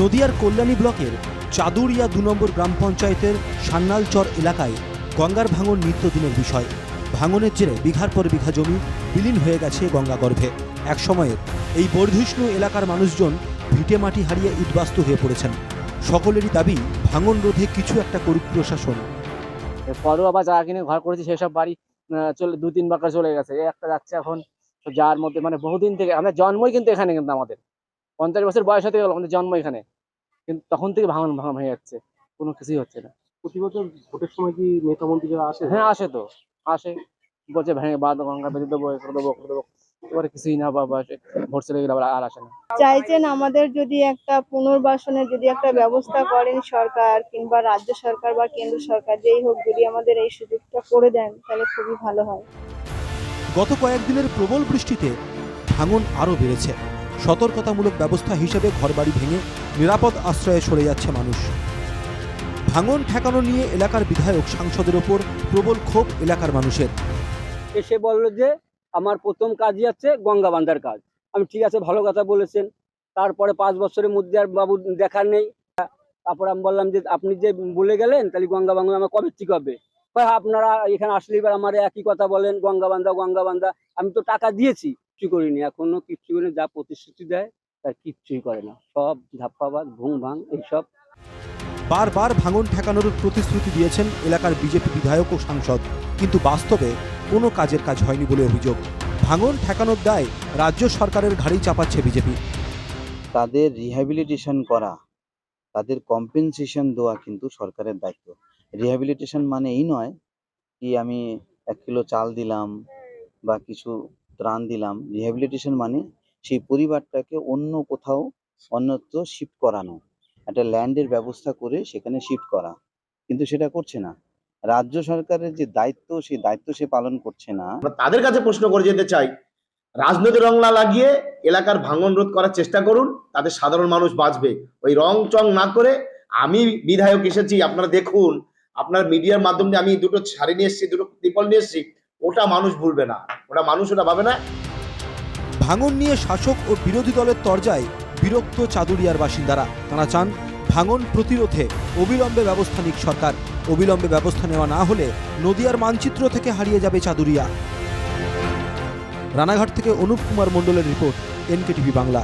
নদিয়ার কল্যাণী ব্লকের চাদুরিয়া ২ নম্বর গ্রাম পঞ্চায়েতের সান্নালচর এলাকায় গঙ্গার ভাঙন নিত্যদিনের বিষয়। ভাঙনের জেরে বিঘার পর বিঘা জমি বিলীন হয়ে গেছে গঙ্গাগর্ভে। এক সময়ের এই বর্ধিষ্ণু এলাকার মানুষজন ভিটে মাটি হারিয়ে উদ্বাস্তু হয়ে পড়েছেন। সকলেরই দাবি ভাঙন রোধে কিছু একটা করুক প্রশাসন। পরও আবার জায়গা কিনে ঘর করেছি, সেসব বাড়ি চলে ২-৩ বাঁকা চলে গেছে। এই একটা যাচ্ছে এখন, যার মধ্যে মানে বহুদিন থেকে আমরা জন্মই কিন্তু এখানে, কিন্তু আমাদের ৫০ বছর বয়স হতে গেল, আমাদের জন্ম এখানে, কিন্তু তখন থেকে ভাঙন হয়ে যাচ্ছে, কোনো কিছুই হচ্ছে না। প্রতি বছর ভোটের সময় কি নেতা মন্ত্রীরা আসে? হ্যাঁ আসে, তো আসে, বলছে ভেঙে বাঁধ গঙ্গা বেঁধে দেবো, করে দেবো, করে দেবো, এবারে কিছুই না, বাবা ভোট চলে গেলে আর আসে না। চাইছেন আমাদের যদি একটা পুনর্বাসনের যদি একটা ব্যবস্থা করেন সরকার কিংবা রাজ্য সরকার বা কেন্দ্র সরকার, যেই হোক, যদি আমাদের এই সুযোগটা করে দেন তাহলে খুবই ভালো হয়। গত কয়েকদিনের প্রবল বৃষ্টিতে ভাঙন আরও বেড়েছে। সতর্কতামূলক ব্যবস্থা হিসেবে ঘরবাড়ি ভেঙে নিরাপদ আশ্রয়ে সরে যাচ্ছে মানুষ। ভাঙন ঠেকানো নিয়ে এলাকার বিধায়ক সাংসদের ওপর প্রবল ক্ষোভ এলাকার মানুষের। এসে বললো যে আমার প্রথম কাজই আছে গঙ্গা বাঁধার কাজ। আমি ঠিক আছে, ভালো কথা বলেছেন। তারপরে ৫ বছরের মধ্যে আর বাবু দেখার নেই। তারপর আমি বললাম যে আপনি যে বলে গেলেন তাহলে গঙ্গা বাঁধা আমার কবে ঠিক হবে? আপনারা এখানে আসলে এবার আমার একই কথা বলেন, গঙ্গা বাঁধা, গঙ্গা বাঁধা। আমি তো টাকা দিয়েছি, কিছু করিনি, এখনো কিচ্ছু করিনি। যা প্রতিশ্রুতি দেয় তার কিচ্ছুই করে না, সব ধাপ্পাবাদ, ভুং ভাং এইসব। বারবার ভাঙন ঠেকানোর প্রতিশ্রুতি দিয়েছেন এলাকার বিজেপি বিধায়ক ও সাংসদ, কিন্তু বাস্তবে কোনো কাজের কাজ হয়নি বলে অভিযোগ। ভাঙন ঠেকানোর দায় রাজ্য সরকারের ঘাড়েই চাপাচ্ছে বিজেপি। তাদের রিহ্যাবিলিটেশন করা, তাদের কম্পেনসেশন দেওয়া কিন্তু সরকারের দায়িত্ব। রিহ্যাবিলিটেশন মানে এই নয় কি আমি ১ কিলো চাল দিলাম বা কিছু ত্রাণ দিলাম। রিহ্যাবিলিটেশন মানে সেই পরিবারটাকে অন্য কোথাও অন্যত্র শিফট করানো, একটা ল্যান্ডের ব্যবস্থা করে সেখানে শিফট করা, কিন্তু সেটা করছে না। রাজ্য সরকারের যে দায়িত্ব, সেই দায়িত্ব সে পালন করছে না। তাদের কাছে প্রশ্ন করে যেতে চাই, রাজনৈতিক রং না লাগিয়ে এলাকার ভাঙন রোধ করার চেষ্টা করুন, তাদের সাধারণ মানুষ বাঁচবে। ওই রং চং না করে, আমি বিধায়ক এসেছি, আপনারা দেখুন, আপনার মিডিয়ার মাধ্যমে আমি দুটো শাড়ি নিয়ে এসেছি, দুটো ত্রিপল নিয়ে এসেছি, ওটা মানুষ ভুলবে না, ওটা মানুষ ওটা ভাবে না। ভাঙন নিয়ে শাসক ও বিরোধী দলের তরজায় বিরক্ত চাদুরিয়ার বাসিন্দারা। তারা চান ভাঙন প্রতিরোধে অবিলম্বে ব্যবস্থা নিক সরকার। অবিলম্বে ব্যবস্থা নেওয়া না হলে নদিয়ার মানচিত্র থেকে হারিয়ে যাবে চাদুরিয়া। রানাঘাট থেকে অনুপ কুমার মণ্ডলের রিপোর্ট, NKTV বাংলা।